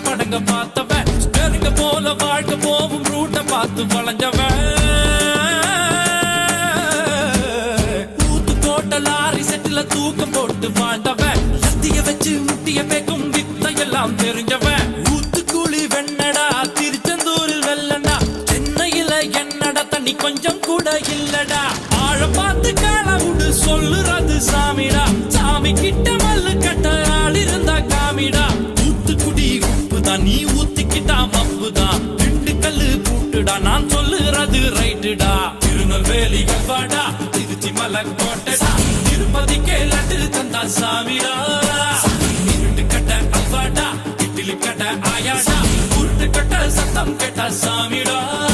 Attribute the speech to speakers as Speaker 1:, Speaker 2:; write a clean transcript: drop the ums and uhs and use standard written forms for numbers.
Speaker 1: படங்க பார்த்தவன் ஸ்டேரிங்க போல வாழ்க்கை போவும் ரூட்ட பார்த்து வளைஞ்சவன் ஊத்து போட்ட லாரி செட்டில தூக்கம் போட்டு வாழ்ந்தவன் லத்திய வச்சு முட்டிய பேக்கும் வித்தையெல்லாம் தெரிஞ்சவன் ஊத்துக்குழி வெண்ணடா திருச்செந்தூரில் வெள்ளடா சென்னையில என்னடா தண்ணி கொஞ்சம் கூட இல்லடா ஆழ பார்த்து காலவுடு சொல்லுறது சாமிடா சாமி கிட்ட மல்லு கட்ட ஆள் இருந்தா காமிடா ஊத்துக்குடி நீ ஊத்திக்கிட்டா மப்புதான் ரெண்டு கல்லு கூட்டுடா நான் சொல்லுறது ரைட்டுடா திருநெல்வேலி கல்வாடா திருச்சி மலக்கோட்டடா திருப்பதிக்கே லட்டு தந்தா சாமிடா இருட்டு கட்ட அல்வாடா இட்லி கட்ட ஆயாடா உருட்டு கட்ட சத்தம் கேட்டா சாமிடா